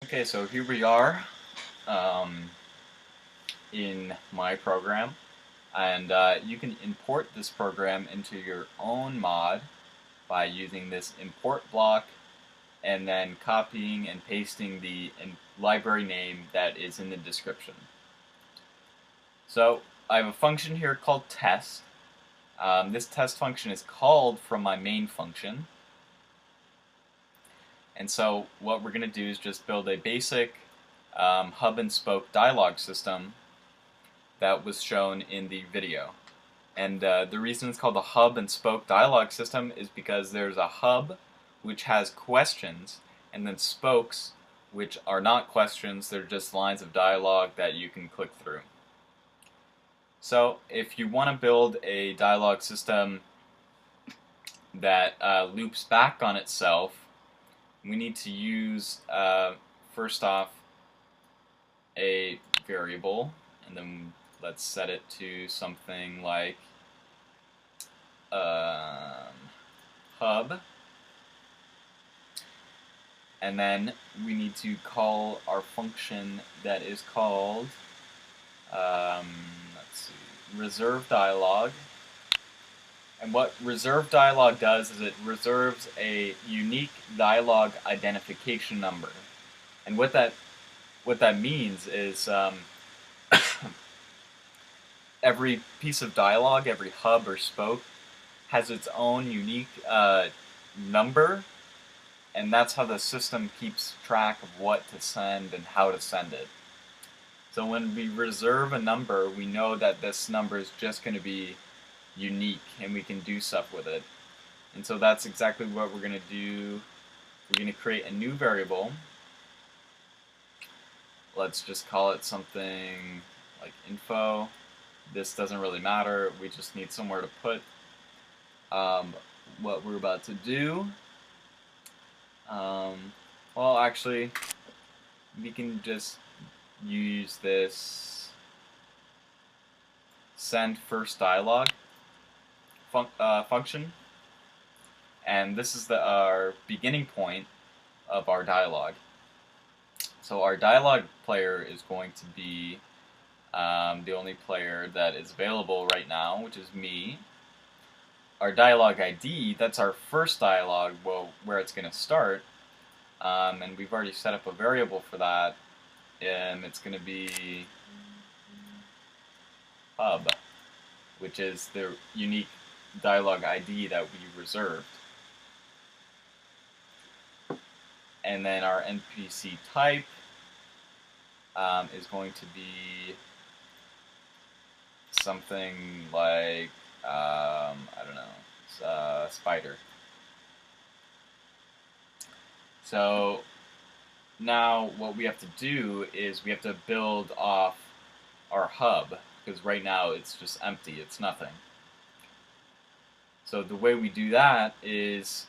Okay, so here we are um, in my program, and you can import this program into your own mod by using this import block and then copying and pasting the library name that is in the description. So I have a function here called test. This test function is called from my main function. And so what we're going to do is just build a basic hub and spoke dialogue system that was shown in the video. And the reason it's called the hub and spoke dialogue system is because there's a hub which has questions, and then spokes which are not questions, they're just lines of dialogue that you can click through. So if you want to build a dialogue system that loops back on itself, we need to use, first off, a variable, and then let's set it to something like hub. And then we need to call our function that is called, let's see, reserve dialogue. And what reserve dialogue does is it reserves a unique dialogue identification number. And what that means is every piece of dialogue, every hub or spoke, has its own unique number, and that's how the system keeps track of what to send and how to send it. So when we reserve a number, we know that this number is just going to be unique, and we can do stuff with it. And so that's exactly what we're going to do. We're going to create a new variable. Let's just call it something like info. This doesn't really matter. We just need somewhere to put what we're about to do. Well, actually, we can just use this send first dialogue function, and this is our beginning point of our dialogue. So our dialogue player is going to be the only player that is available right now, which is me. Our dialogue ID, that's our first dialogue, well, where it's going to start, and we've already set up a variable for that, and it's going to be hub, which is the unique dialogue ID that we reserved. And then our NPC type is going to be something like, I don't know, spider. So now what we have to do is we have to build off our hub, because right now it's just empty, it's nothing. So the way we do that is,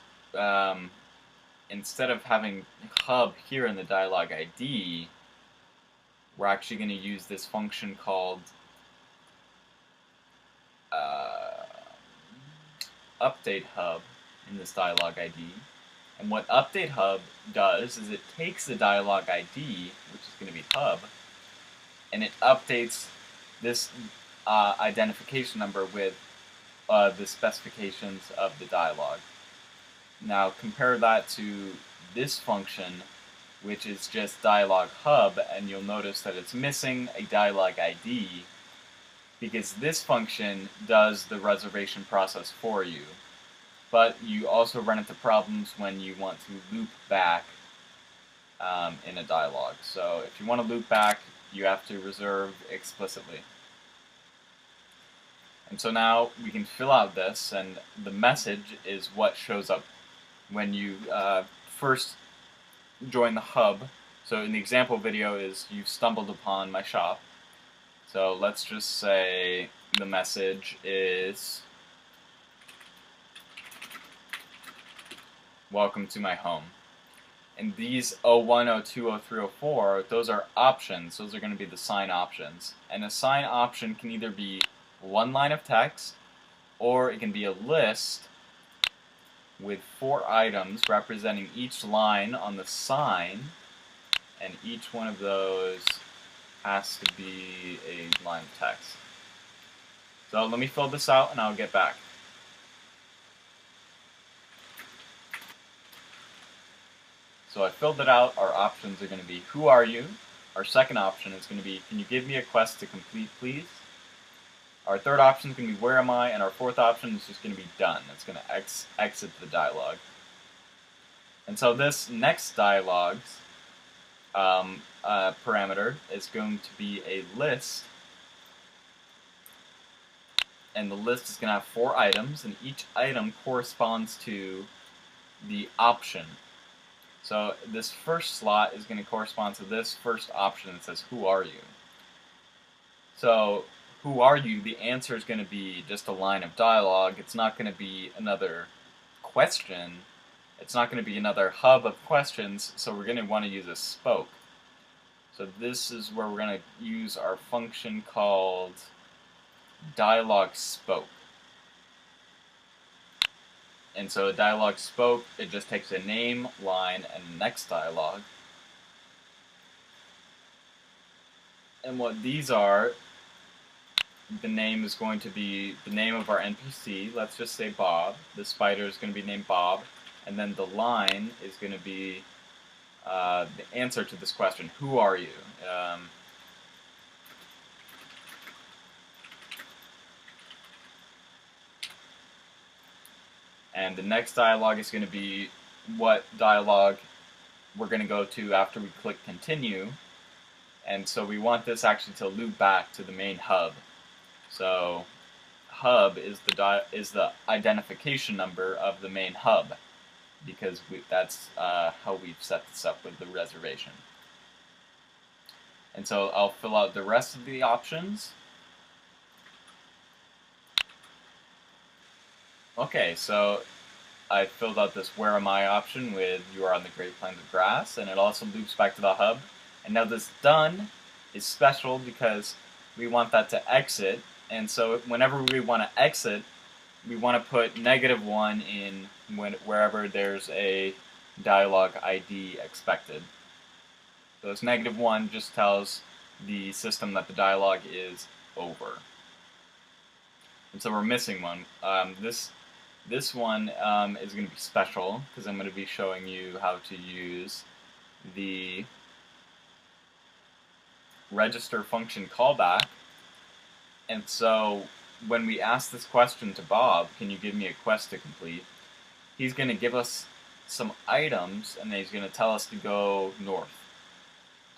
instead of having hub here in the dialogue ID, we're actually going to use this function called update hub in this dialogue ID. And what update hub does is it takes the dialogue ID, which is going to be hub, and it updates this identification number with the specifications of the dialogue. Now compare that to this function, which is just dialogue hub, and you'll notice that it's missing a dialogue ID because this function does the reservation process for you. But you also run into problems when you want to loop back in a dialogue. So if you want to loop back, you have to reserve explicitly. And so now we can fill out this, and the message is what shows up when you first join the hub. So in the example video is you've stumbled upon my shop. So let's just say the message is welcome to my home. And these 01, 02, 03, 04, those are options. Those are going to be the sign options. And a sign option can either be one line of text, or it can be a list with 4 items representing each line on the sign, and each one of those has to be a line of text. So let me fill this out and I'll get back. So I filled it out. Our options are going to be, who are you? Our second option is going to be, can you give me a quest to complete, please? Our third option is going to be, where am I? And our fourth option is just going to be done. It's going to exit the dialogue. And so this next dialogue's parameter is going to be a list. And the list is going to have 4 items, and each item corresponds to the option. So this first slot is going to correspond to this first option that says, who are you? So, who are you? The answer is going to be just a line of dialogue. It's not going to be another question. It's not going to be another hub of questions, so we're going to want to use a spoke. So this is where we're going to use our function called dialogue spoke. And so a dialogue spoke, it just takes a name, line, and next dialogue. And what these are, the name is going to be the name of our NPC. Let's just say Bob. The spider is going to be named Bob. And then the line is going to be the answer to this question, who are you? And the next dialogue is going to be what dialogue we're going to go to after we click continue. And so we want this actually to loop back to the main hub. So hub is the identification number of the main hub, because that's how we've set this up with the reservation. And so I'll fill out the rest of the options. Okay, so I filled out this where am I option with you are on the Great Plains of Grass, and it also loops back to the hub. And now this done is special because we want that to exit, and so whenever we want to exit, we want to put -1 in wherever there's a dialogue ID expected. So this -1 just tells the system that the dialogue is over. And so we're missing one. This one is going to be special because I'm going to be showing you how to use the register function callback. And so when we ask this question to Bob, can you give me a quest to complete, he's going to give us some items and then he's going to tell us to go north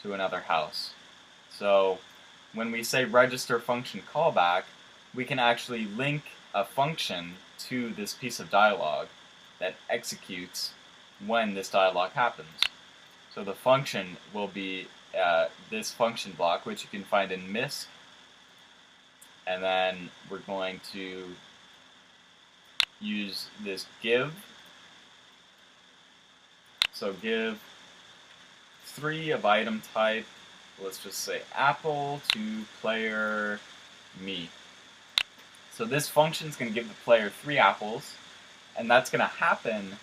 to another house. So when we say register function callback, we can actually link a function to this piece of dialogue that executes when this dialogue happens. So the function will be this function block, which you can find in MISC, and then we're going to use this give. So give 3 of item type, let's just say apple, to player me. So this function is going to give the player 3 apples, and that's going to happen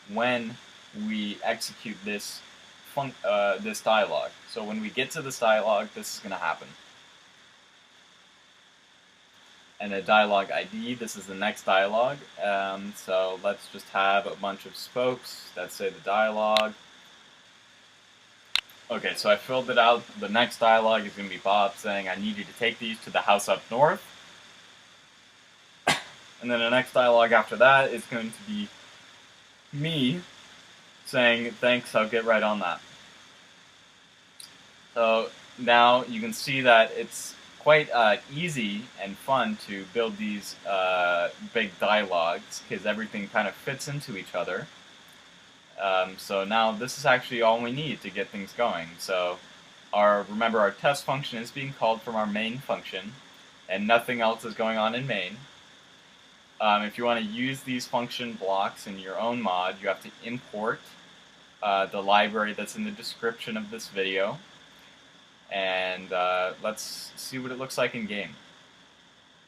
when we execute this this dialogue. So when we get to this dialogue, this is going to happen. And a dialogue ID, this is the next dialogue. So let's just have a bunch of spokes that say the dialogue. Okay, so I filled it out. The next dialogue is going to be Bob saying, I need you to take these to the house up north. And then the next dialogue after that is going to be me saying, thanks, I'll get right on that. So now you can see that it's quite easy and fun to build these big dialogues because everything kind of fits into each other. So now this is actually all we need to get things going. So remember our test function is being called from our main function, and nothing else is going on in main. If you want to use these function blocks in your own mod, you have to import the library that's in the description of this video. And let's see what it looks like in game.